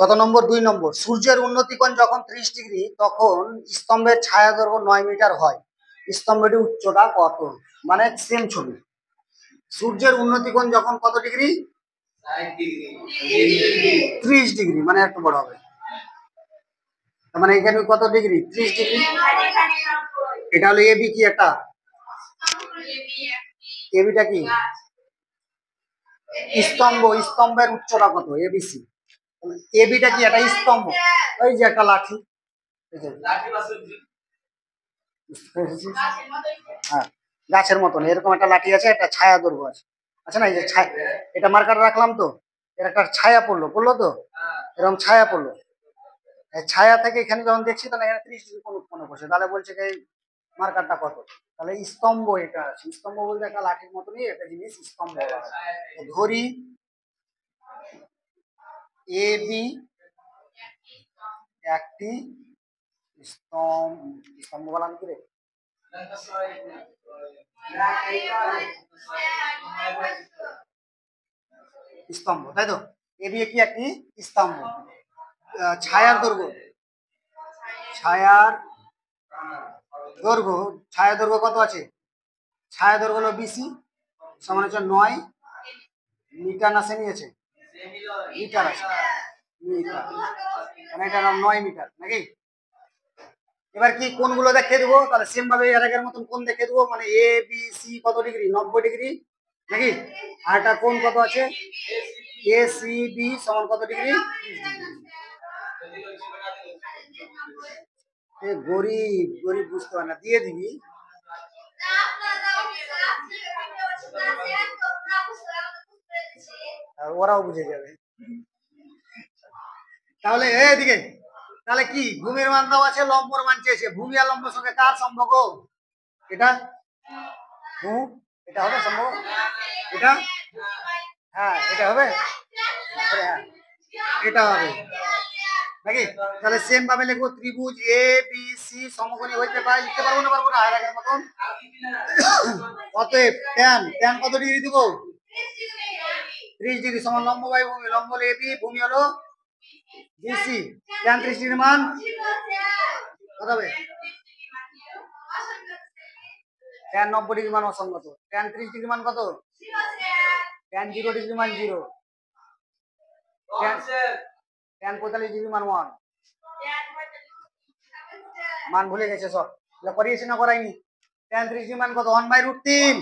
কত নম্বর? 2 নম্বর। সূর্যের উন্নতিকোণ যখন 30 ডিগ্রি তখন স্তম্ভের ছায়া দৈর্ঘ্য 9 মিটার হয়। স্তম্ভটির উচ্চতা কত? মানে সেম ছবি। সূর্যের উন্নতিকোণ যখন কত ডিগ্রি? 30 ডিগ্রি, মানে একটু বড় হবে। মানে এখানে কত ডিগ্রি? 30 ডিগ্রি। এটা হলো এবি। কি এটা? এবিটা কি? স্তম্ভ। স্তম্ভের উচ্চতা কত? এবিসি। এবিটা কি? এটা স্তম্ভ। ওই যে একটা লাঠি, হ্যাঁ গাছের মতন এরকম একটা লাঠি আছে, একটা ছায়া দৈর্ঘ্য আছে। আচ্ছা না, এই যে এটা মার্কার রাখলাম তো, এর একটা ছায়া পড়লো তো, এরকম ছায়া পড়লো। ছায়া থেকে এখানে যখন দেখছি তাহলে এখানে 30 ডিগ্রি কোন উৎপন্ন করছে, তাহলে বলছে যে মার্কারটা কত? তাহলে স্তম্ভ এটা আছে। স্তম্ভ বলতে একটা লাঠির মতনই একটা জিনিস স্তম্ভ। ধরি এ বি একটি স্তম্ভ। স্তম্ভ বললাম কি রে? স্তম্ভ, তাই তো? এবি কি একটি স্তম্ভ। ছায়ার দৈর্ঘ্য, ছায়ার দৈর্ঘ্য, ছায়া দৈর্ঘ্য কত আছে? ছায়া দৈর্ঘ্য হলো বিসি, সমান হচ্ছে 9 মিটার। না সে নিয়েছে মিটার আছে, মিটার, মানে এটা 9 মিটার নাকি? এবার কি কোণগুলো দেখিয়ে দেবো, তাহলে সেম ভাবে এর আগের মতন কোণ দেখিয়ে দেবো। মানে এ বি সি কত ডিগ্রি? 90 ডিগ্রি নাকি? আর একটা কোণ কত আছে? এ সি বি সমান কত ডিগ্রি? 30 ডিগ্রি। গরিব গরিব বুঝতে পারে না, দিয়ে দিবি। ওরাও বুঝে যাবে। তাহলে এদিকে তাহলে কি ভূমির মান দেওয়া আছে, লম্বর মান চেয়েছে। ভূমি আর লম্বের সঙ্গে কার সম্পর্ক? এটা এটা হবে সম্ভব? এটা হ্যাঁ এটা হবে, হ্যাঁ এটা হবে নাকি? তাহলে সেম ভাবে লিখবো, ত্রিভুজ এ বি সি সমকোণী হইতে পারে। লিখতে পারবো না? পারবো না। আর আগের মতন অতএব ট্যান কত ডিগ্রি দিব? 30 ডিগ্রি সমান লম্ব বাই ভূমি। লম্ব হলো এবি, ভূমি হলো বিসি। ট্যান 30 ডিগ্রি মান কত হবে? ট্যান 90 ডিগ্রি মান অসঙ্গত। ট্যান 30 ডিগ্রি মান কত? ট্যান 0 ডিগ্রি মান 0। ট্যান 45 ডিগ্রি মান 1। মান ভুলে গেছে সব, করিয়েছি না করাইনি? ট্যান 30 ডিগ্রি মান কত? 1/√3।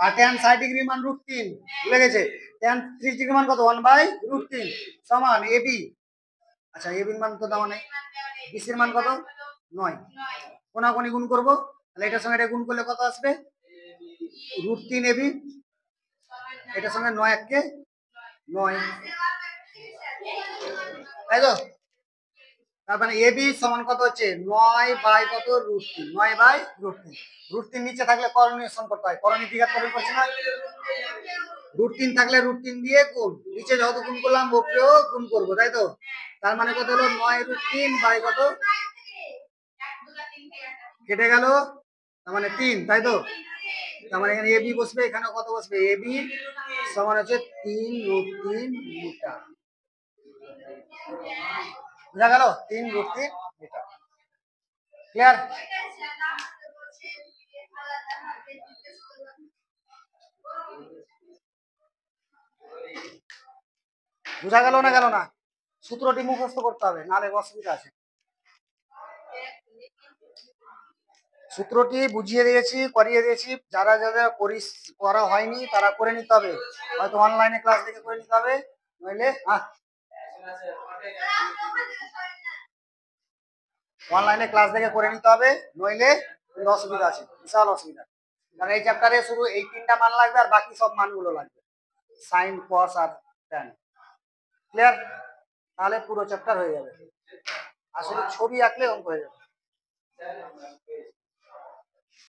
আর ট্যান 60 ডিগ্রি মান √3। ভুলে গেছে? ট্যান 30 ডিগ্রি মান কত? 1/√3 সমান এবি। আচ্ছা এবির মান তো দেওয়া নেই। বিসির মান কত? 9। কোনাকুনি গুণ করবো, তাহলে এটার সঙ্গে এটা গুণ করলে কত আসবে? √3 এবি। এটার সঙ্গে 9 1 9, তাই তো? তার মানে এবি সমান কত হচ্ছে? 9 বাই কত? √3। 9/√3। √3 নিচে থাকলে করণীয় সম করতে হয়। করণীয় দ্বিঘাত করণ করছে না? √3 থাকলে √3 দিয়ে গুণ। নিচে যত গুণ করলাম উপরেও গুণ করবো, তাই তো? তার মানে কত হলো? 9√3 বাই কত? কেটে গেল, তার মানে 3, তাই তো? তার মানে এখানে এবি বসবে, এখানে কত বসবে? এবি সমান হচ্ছে 3√3 মিটার। বুঝা গেল? 3√3 মিটার। ক্লিয়ার? বুঝা গেল না? গেল না? সূত্রটি মুখস্থ করতে হবে, নাহলে অসুবিধা আছে। সূত্রটি বুঝিয়ে দিয়েছি, করিয়ে দিয়েছি। যারা যারা করা হয়নি তারা করে নিতে হবে, হয়তো অনলাইনে ক্লাস দেখে করে নিতে হবে, নইলে অনলাইনে ক্লাস দেখে করে নিতে হবে, নইলে অসুবিধা আছে, বিশাল অসুবিধা। কারণ এই চ্যাপ্টারে শুধু এই 3টা মান লাগবে, আর বাকি সব মানগুলো লাগবে, সাইন কস আর ট্যান। ক্লিয়ার? তাহলে পুরো চ্যাপ্টার হয়ে যাবে। আসলে ছবি আঁকলে অঙ্ক হয়ে যাবে।